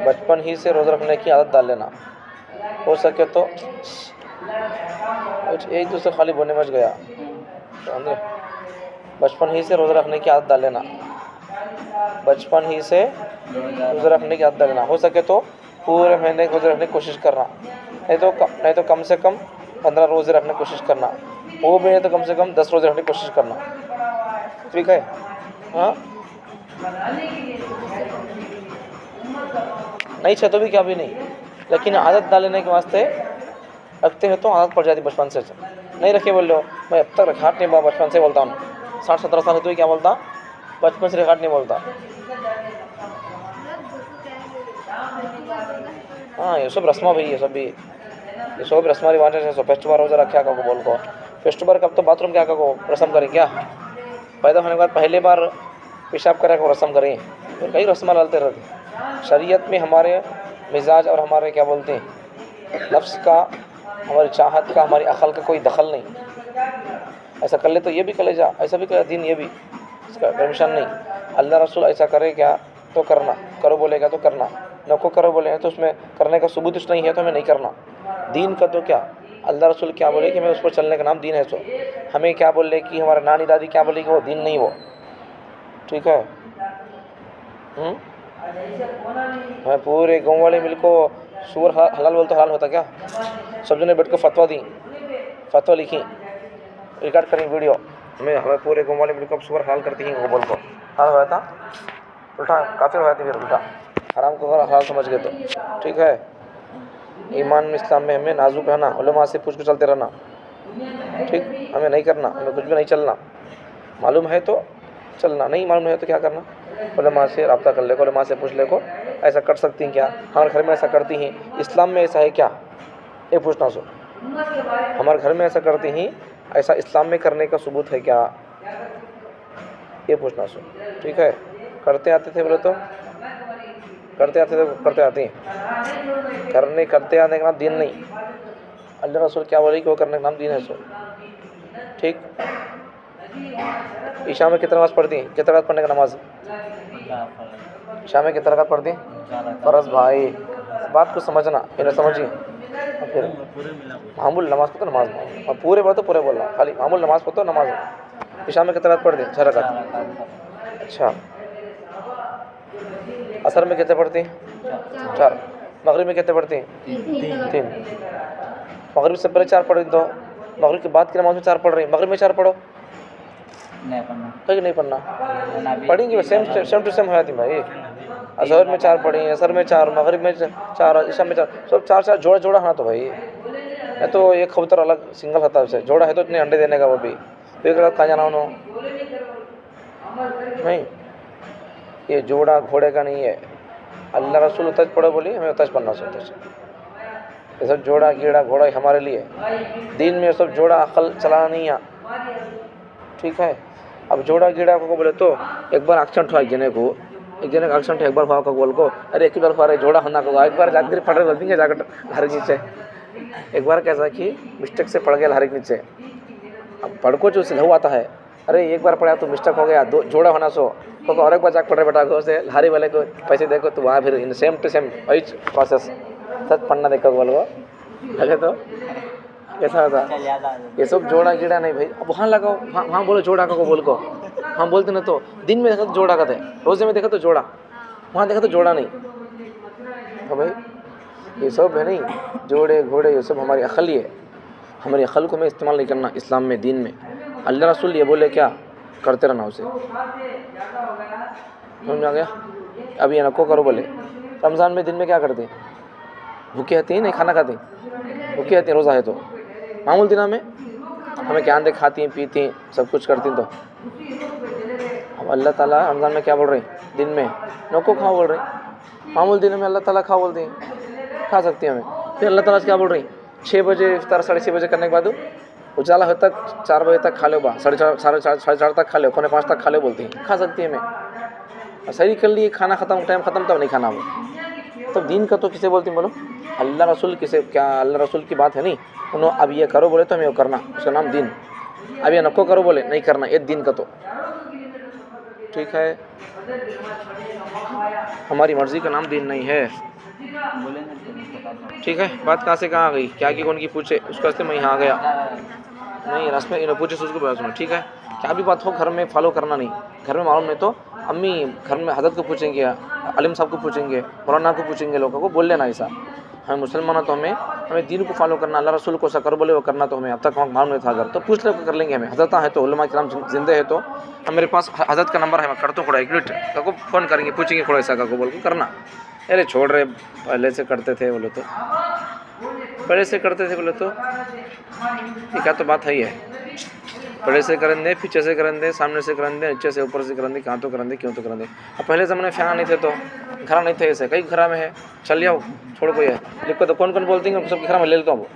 बचपन ही से रोज़ा रखने की आदत डाल लेना, हो सके तो एक दूसरे खाली बोलने मच गया। समझे? बचपन ही से रोज़ा रखने की आदत डाल लेना, बचपन ही से रोज़ा रखने की आदत डाल लेना, हो सके तो पूरे महीने रोज़े रखने की कोशिश करना, नहीं तो कम से कम 15 रोज़े रखने की कोशिश करना, वो भी नहीं तो कम से कम 10 रोज़े रखने की कोशिश करना। ठीक है? हाँ, नहीं चाहे तो भी क्या भी नहीं, लेकिन आदत डालने के वास्ते रखते हैं तो आदत पड़ जाती बचपन से। नहीं रखे बोल लो, मैं अब तक रखाट नहीं बचपन से बोलता हूँ, 60-17 साल तो क्या बोलता, बचपन से रखाट नहीं बोलता। हाँ, ये सब रस्मा भाई, ये सब रस्मा रिवाज है। सब फेस्टिवल रोज़ा रखा को बोल को, फेस्टिवल कब तो बाथरूम क्या को रस्म करें क्या, पैदा होने के बाद पहले बार पेशाब करे को रस्म करें, फिर कई रस्म डालते रहते। शरीयत में हमारे मिजाज और हमारे क्या बोलते हैं नफ्स का, हमारी चाहत का, हमारी अकल का कोई दखल नहीं। ऐसा कर ले तो ये भी कर ले जा, ऐसा भी कर दिन, ये भी इसका परमिशन नहीं। अल्लाह रसूल ऐसा करे क्या तो करना, करो बोलेगा तो करना, न को करो बोलेगा तो उसमें करने का सबूत नहीं है तो हमें नहीं करना। दीन का तो क्या, अल्लाह रसूल क्या बोले कि हमें उस पर चलने का नाम दीन है। सो हमें क्या बोले कि हमारा नानी दादी क्या बोले कि वो दीन नहीं वो। ठीक है? मैं पूरे गाँव वाले मिल को सूर हलाल बोलते हलाल होता क्या? सब जने बैठ कर फतवा लिखी, रिकॉर्ड करें वीडियो, हमें पूरे गाँव वाले मिल को सूर हलाल करती हैं वो बोल को हलाल होया था, उल्टा काफिर होया था, फिर उल्टा हराम को हलाल समझ गए तो। ठीक है? ईमान में इस्लाम में हमें नाजुक रहना, उलमा से पूछ कर चलते रहना। ठीक, हमें नहीं करना, हमें कुछ भी नहीं चलना, मालूम है तो चलना, नहीं मालूम है तो क्या करना, उलमा से रब्ता कर ले को, उलमा से पूछ ले को ऐसा कर सकती हैं क्या, हमारे घर में ऐसा करती हैं, इस्लाम में ऐसा है क्या, ये पूछना। सो हमारे घर में ऐसा करती हैं, ऐसा इस्लाम में करने का सबूत है क्या, ये पूछना। सो ठीक है? करते आते थे बोले तो करते आते थे, करते आते हैं, करते आने का नाम दीन नहीं। अल्लाह रसूल क्या बोले कि वो करने का नाम दीन है। सो ठीक, ईशा में कितना नमाज पढ़ती हैं, कितना रकात पढ़ने का नमाज, ईशा में कितना रकात पढ़ती हैं फर्ज। भाई बात को समझना, इन्हें समझिए। फिर मामूल नमाज पढ़ो, नमाज और पूरे बात तो पूरे बोल रहा, खाली मामूल नमाज पढ़ो नमाज। ईशा में कितना रकात पढ़ती हैं, 6 रकात। अच्छा, असर में कितने पढ़ती हैं, 4। मगरिब में कितने पढ़ती हैं, 3। मगरिब से पहले 4 पढ़ दो, मगरिब के बाद की नमाज में 4 पढ़ रही, मगरिब में 4 पढ़ो, नहीं पढ़ना, पढ़ेंगे सेम टू सेम हो जाती भाई। असर में 4 पढ़ी, असर में 4, मगरिब में 4, ईशा में 4, सब 4 जोड़ा होना तो भाई। मैं तो एक कबूतर अलग सिंगल होता है, जोड़ा है तो इतने अंडे देने का, वो भी तो एक रात खा जाना उन्होंने, नहीं, ये जोड़ा घोड़े का नहीं है। अल्लाह रसूल उतज पढ़ो बोली, हमें उतज पढ़ना सोचते। ये सब जोड़ा कीड़ा घोड़ा हमारे लिए, दीन में सब जोड़ा अकल चलाना नहीं है। ठीक है? अब जोड़ा कीड़ा को बोले तो एक बार एक्सीडेंट हुआ, एक जने का एक्सीडेंट एक बार हुआ को बोल को, अरे एक बार हुआ रे जोड़ा होना को, एक बार जाकर पड़ रहे बोलती है जाकर हर नीचे। एक बार कैसा कि मिस्टेक से पड़ गया हर नीचे, अब पढ़ को जो लहू आता है, अरे एक बार पढ़ा तो मिस्टेक हो गया, दो जोड़ा होना सो तो और एक बार जाकर पढ़ रहे बेटा को से लारी वाले को पैसे देखो तो वहाँ फिर इन सेम टू सेम वही प्रोसेस सच पढ़ना देखो बोल को लगे तो कैसा होता। ये सब जोड़ा कीड़ा नहीं भाई, अब वहाँ लगाओ, वहाँ बोलो जोड़ा को बोल को, हम बोलते ना तो दिन में देखा तो जोड़ा का थे, रोजे में देखा तो जोड़ा, वहाँ देखा तो जोड़ा नहीं। हाँ भाई, ये सब है नहीं, जोड़े घोड़े ये सब हमारी अकल ही है, हमारी अकल को हमें इस्तेमाल नहीं करना इस्लाम में, दीन में। अल्लाह रसूल ये बोले क्या, करते रहना उसे। समझ में आ गया? अब ये नको करो बोले। रमज़ान में दिन में क्या करते हैं, भूखे आती हैं, नहीं खाना खाती, भूखे आती हैं, रोज़ा है तो। मामूल दिना में हमें क्या दे, खाती हैं पीती हैं सब कुछ करती हैं। तो अब अल्लाह ताला रमज़ान में क्या बोल रहे हैं, दिन में नको खाओ बोल रहे हैं, मामूल दिन में अल्लाह ताला खाओ बोलते हैं, खा सकती हैं हमें। फिर अल्लाह ताला क्या बोल रही हैं, 6 बजे इफ्तार, 6:30 बजे करने के बाद उजाला होता तक 4 बजे तक खा लो, 4:30 तक खा लो, 4:45 तक खा लो बोलती हैं, खा सकती है मैं। सही कर लिए, खाना ख़त्म, टाइम ख़त्म तब नहीं खाना वो। तो दीन का तो किसे बोलती बोलो, अल्लाह रसूल किसे, क्या अल्लाह रसूल की बात है नहीं, उन्होंने अब ये करो बोले तो हमें वो करना, उसका नाम दीन। अब ये नको करो बोले नहीं करना, ये दीन का तो। ठीक है, हमारी मर्ज़ी का नाम दीन नहीं है। ठीक है, बात कहाँ से कहाँ आ गई, क्या की कौन की पूछे, उसका रास्ते मैं यहाँ आ गया नहीं, रास्ते इन्हें पूछे उसको बता सुनो। ठीक है, क्या भी बात हो घर में फॉलो करना नहीं, घर में मालूम नहीं तो अम्मी घर में हज़रत को पूछेंगे, अलिम साहब को पूछेंगे, मौलाना को पूछेंगे, लोगों को बोल लेना ऐसा। हमें मुसलमान तो हमें दीन को फॉलो करना, अल्लाह रसूल को सकर बोले वो करना, तो हमें अब तक मालूम नहीं था। अगर तो पूछ ले कर लेंगे, हमें हज़रत है तो उलमा किराम जिंदे है तो मेरे पास हज़रत का नंबर है, मैं कर तो खड़ा एक मिनट को फ़ोन करेंगे, पूछेंगे थोड़ा ऐसा को बोल को करना। अरे छोड़ रहे, पहले से करते थे बोले तो, पहले से करते थे बोले तो ये क्या तो बात है ही है, पहले से करें दे, पीछे से करें दे, सामने से करें दे, नीचे से ऊपर से करें दे, कहाँ तो करें दे, क्यों तो करें दे। अब पहले ज़माने फैना नहीं थे तो घरा नहीं थे, ऐसे कई घरा में है, चल जाओ छोड़ कोई है लिखो तो कौन कौन बोलते हैं सबके घरा में ले लेता हूँ,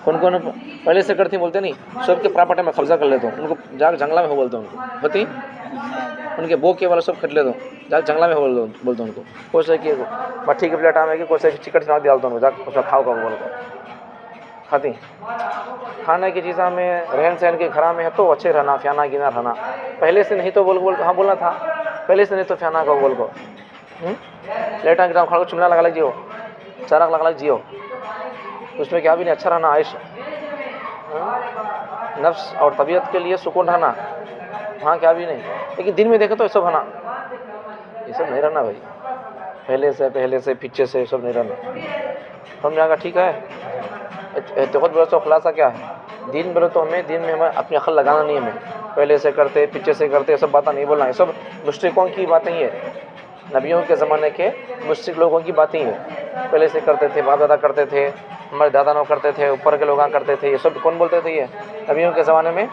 कौन कौन पहले से करती बोलते नहीं, सबके प्रॉपर्टी में कब्जा कर लेता हूँ, उनको जाग जंगला में हो बोलता हूँ, उनको होती उनके बो के वाला सब खट लेता हूँ, जाग जंगला में हो बोलता हूँ उनको, कोई से कि मट्ठी की प्लेट आमेगी, कोई से चिकन चना डालता हूँ, जाग उसमें खाओ का बोल कर खाती। खाने की चीज़ों में रहन सहन के घरा में है तो अच्छे रहना, फ्याना गिना रहना, पहले से नहीं तो बोल हाँ बोलना था, पहले से नहीं तो फ्याना को बोल को लेटा गिरा खड़ा को चुमना लगा लग जियो, चरक लगा लग जियो, उसमें क्या भी नहीं, अच्छा रहना, आयुष नफ्स और तबीयत के लिए सुकून रहना, हाँ क्या भी नहीं, लेकिन दिन में देखे तो ये सब रहना, ये सब नहीं रहना भाई, पहले से पीछे से सब नहीं रहना। समझ आएगा? ठीक है, एतक़ाद बोले तो खुलासा क्या है, दिन बोले तो हमें दिन में हमें अपनी अक्ल लगाना नहीं, हमें पहले से करते पीछे से करते सब बातें नहीं बोलना, ये सब मुश्रिकों की बातें ही है, नबियों के ज़माने के मुश्रिक लोगों की बातें ही है, पहले से करते थे, बाप दादा करते थे, हमारे दादा नौ करते थे, ऊपर के लोग करते थे, ये सब कौन बोलते थे, ये नबियों के ज़माने में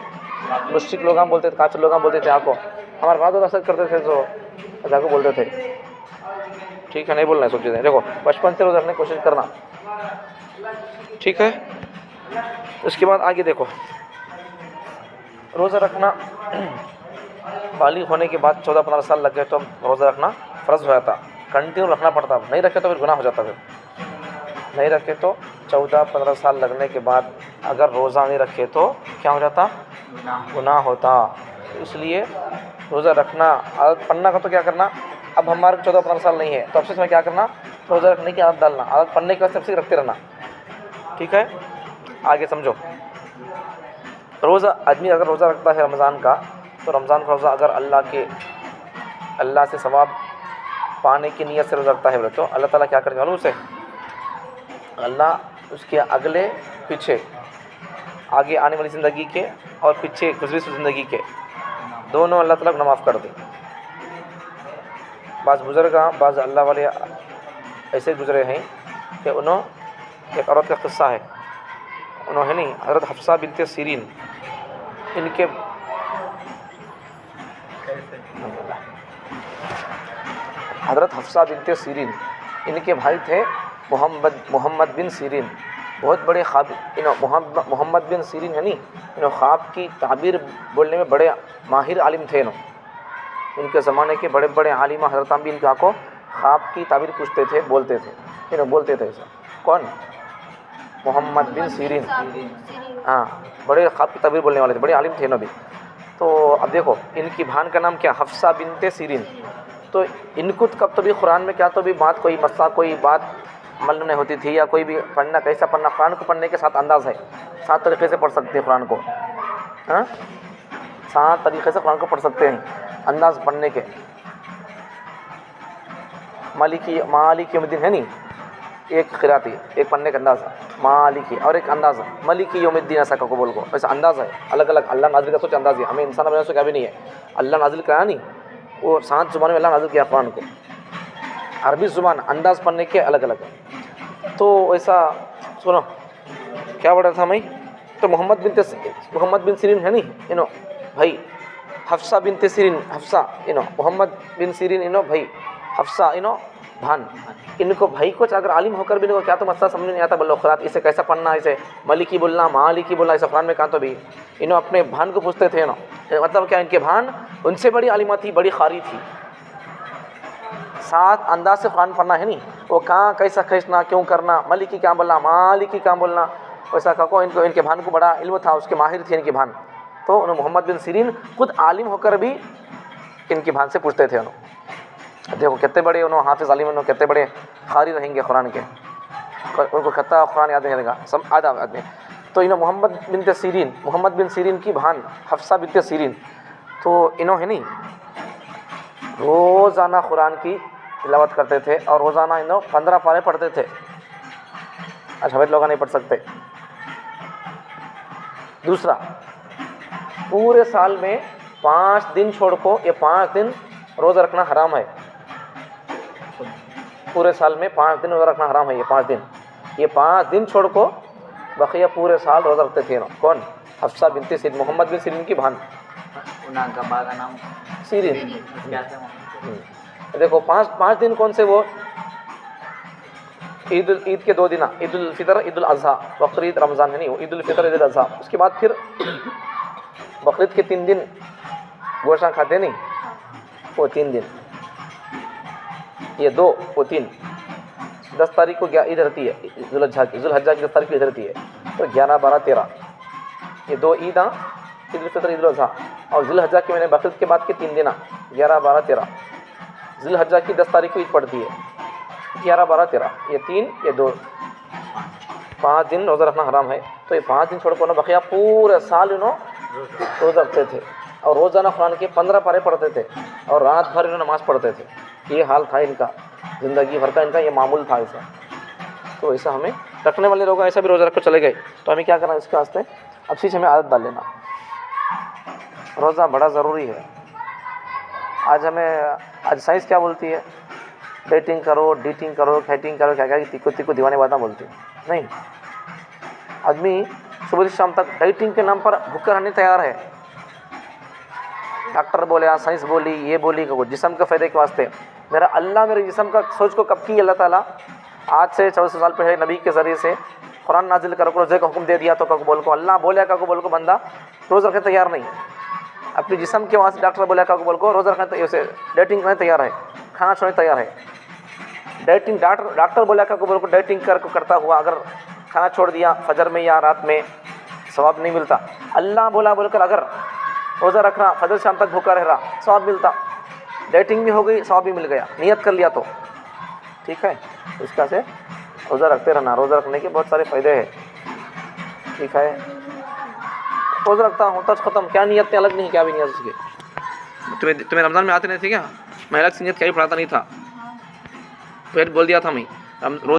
मुश्रिक लोग बोलते थे, काफिर लोग बोलते थे, आपको हमारे बाप दादा सब करते थे तो जाको बोलते थे। ठीक है, नहीं बोलना है सब चीज़ें, देखो बचपन से रोज़ा रखने की कोशिश करना। ठीक है, उसके बाद आगे देखो, रोज़ा रखना बालिग होने के बाद 14-15 साल लग गए तो रोज़ा रखना फ़र्ज़ हो जाता, कंटिन्यू रखना पड़ता, नहीं रखे तो फिर गुनाह हो जाता, फिर नहीं रखे तो 14-15 साल लगने के बाद अगर रोज़ा नहीं रखे तो क्या हो जाता, गुनाह होता। इसलिए रोज़ा रखना, आदत पढ़ना का तो क्या करना, अब हमारे 14-15 साल नहीं है तो अब से इसमें क्या करना, रोज़ा रखने की आदत डालना, आदत पढ़ने के बाद सबसे रखते रहना। ठीक है, आगे समझो, रोज़ा आदमी अगर रोज़ा रखता है रमज़ान का, तो रमज़ान का रोज़ा अगर अल्लाह से सवाब पाने की नीयत से रोज़ा रखता है तो अल्लाह ताला क्या करेगा, उसे अल्लाह उसके अगले पीछे आगे आने वाली ज़िंदगी के और पीछे गुज़री हुई ज़िंदगी के दोनों अल्लाह ताला माफ़ कर दे। बाज़ बुज़ुर्ग बाज़ अल्लाह वाले ऐसे गुज़रे हैं कि उन्होंने, एक औरत का क़िस्सा है, उन्होंने नहीं हज़रत हफ्सा बिनते सीरीन, इनके हज़रत हफ्सा बिनते सीरीन, इनके भाई थे मोहम्मद बिन सीरीन, बहुत बड़े ख्वाब, मोहम्मद बिन सीरीन है नी, इन्होंने ख्वाब की ताबीर बोलने में बड़े माहिर आलिम थे। इनके ज़माने के बड़े बड़े आलिमा हज़रत भी इनका को ख्वाब की ताबीर पूछते थे, बोलते थे, इन्हें बोलते थे ऐसा। कौन? मोहम्मद बिन सीरीन, हाँ, बड़े ख्वाब की ताबीर बोलने वाले थे, बड़े आलिम थे नबी। तो अब देखो इनकी बहन का नाम क्या, हफ्सा बिनते सीरीन। तो इनको कब तो भी कुरान में क्या तो भी बात, कोई मसला कोई बात मालूम नहीं होती थी, या कोई भी पढ़ना कैसा पढ़ना, कुरान को पढ़ने के 7 अंदाज़ है, 7 तरीक़े से पढ़ सकते हैं कुरान को, हाँ 7 तरीक़े से कुरान को पढ़ सकते हैं, अंदाज़ पढ़ने के। मालिकी यौमिद्दीन है नहीं, एक क़िराती, एक पढ़ने का अंदाज़ मालिकी, और एक अंदाज़ मलिकी यौमिद्दीन, ऐसा को बोल को, वैसा अंदाज़ है अलग अलग। अल्लाह नाज़िल का सोच अंदाज़ है, हमें इंसान बनाने से क्या भी नहीं है, अल्लाह नाज़िल कराया नहीं, वो 7 ज़ुबान में अल्लाह नाज़िल किया कुरान को, अरबी ज़ुबान अंदाज़ पढ़ने के अलग अलग है। तो ऐसा सुनो क्या बोल रहा था मैं, तो मोहम्मद बिन सीरीन है नहीं, इनो भाई हफ्सा बिनते सीरीन, हफ्सा इनो मोहम्मद बिन सीरीन, इनो भाई हफ्सा इनो भान, इनको भाई कुछ अगर आलिम होकर भी इनको क्या तो मसला समझ नहीं आता, बल्लुखरात इसे कैसा पढ़ना, इसे मलिकी बोलना मालिकी बोलना, इसे कुरान में कहा तो भी इनो अपने भान को पूछते थे ना, मतलब क्या इनके भान उनसे बड़ी आलिमा थी, बड़ी खारी थी। 7 अंदाज से कुरान पढ़ना है नहीं, वो कहाँ कैसा खींचना, क्यों करना, मलिकी क्या बोलना मालिकी क्या बोलना, वैसा को इनको इनके भान को बड़ा इल्म था, उसके माहिर थे इनके भान। तो उन्होंने मोहम्मद बिन सीरीन खुद आलिम होकर भी इनकी भान से पूछते थे उन्होंने, देखो कितने बड़े उन्होंने हाफिज़ आलिम, उन्होंने कितने बड़े कारी रहेंगे कुरान के, उनको कितना कुरान याद रहेगा सब आधा आदमी। तो इन्होंने मोहम्मद बिन सीरीन की भान हफ्सा बिनते सीरीन, तो इन्होंने नहीं रोज़ाना कुरान की तिलावत करते थे और रोज़ाना इन्होंने 15 पारे पढ़ते थे। आज हमें लोग नहीं पढ़ सकते। दूसरा, पूरे साल में 5 दिन छोड़ को ये 5 दिन रोज़ा रखना हराम है। पूरे साल में 5 दिन रोज़ा रखना हराम है। ये 5 दिन छोड़ को बकिया पूरे साल रोज़ा रखते थे। कौन? Hafsa बिनते serine, Mohammad bin Sirin की भान। उनका बागा नाम सीरीन। देखो 5 दिन कौन से? वो ईद के 2 दिन, ईद उल फितर, ईद उल अज़हा, बकरीद, रमज़ान है नहीं, ईद उल फितर, ईद उल अज़हा। उसके बाद फिर बकरीद के 3 दिन गोश्त खाते नहीं, वो 3 दिन, ये 2 वो 3। 10 तारीख को ईद रहती है जुल्हज्जा की 10 तारीख को ईद रहती है, तो 11, 12, 13 ये 2 ईद, ईद उल फितर, ईद उल अज़हा। और जुल्हज्जा के महीने बकरीद के बाद के 3 दिन 11, 12, 13। जुल्हज्जा की 10 तारीख को ईद पड़ती है, 11, 12, 13 ये 3 ये 2, 5 दिन रोज़ा रखना हराम है। तो ये 5 दिन छोड़ कर बकिया पूरे साल इन्होंने रोज़ा रखते थे और रोज़ाना कुरान के 15 पारे पढ़ते थे और रात भर इन्होंने नमाज़ पढ़ते थे। ये हाल था इनका, ज़िंदगी भर का इनका ये मामूल था ऐसा। तो ऐसा हमें रखने वाले लोग ऐसा भी रोज़ा रख कर चले गए, तो हमें क्या करना है इसके वास्ते? अब चीज़ हमें आदत डाल लेना। रोज़ा बड़ा ज़रूरी है। आज साइंस क्या बोलती है? डेटिंग करो, डीटिंग करो, फैटिंग करो, क्या क्या तिक्को दीवाने बातें बोलती है। नहीं, आदमी सुबह से शाम तक डाइटिंग के नाम पर भूखे रहने तैयार है। डॉक्टर बोले, साइंस बोली, ये बोली, जिस्म के फ़ायदे के वास्ते। मेरा अल्लाह मेरे जिस्म का सोच को कब की? अल्लाह ताला आज से 1400 साल पहले नबी के ज़रिए से कुरान नाजिल कर रोज़े का हुक्म दे दिया। तो कबूल को अल्लाह बोले कबूल को बंदा रोज़ा रखने तैयार नहीं। अपने जिस्म के वास्ते डॉक्टर बोले कबूल को रोज़ा रखने उसे डाइटिंग करने तैयार है, खाना छोड़ने तैयार है। डाइटिंग डॉक्टर बोला कबूल को डाइटिंग करता हुआ अगर खाना छोड़ दिया फजर में या रात में, सवाब नहीं मिलता। अल्लाह बोलकर अगर रोज़ा रखना, फजर शाम तक भूखा रह रहा, सवाब मिलता। डाइटिंग भी हो गई, सवाब भी मिल गया, नियत कर लिया तो ठीक है। इसका से रोज़ा रखते रहना। रोज़ा रखने के बहुत सारे फ़ायदे हैं, ठीक है। रोज़ा रखता हूँ तो ख़त्म, क्या नियत अलग नहीं, क्या भी नियत उसकी। तुम्हें रमज़ान में आते नहीं थे क्या? मैं अलग से नियत क्या भी पढ़ाता नहीं था, फिर बोल दिया था मैं रोज़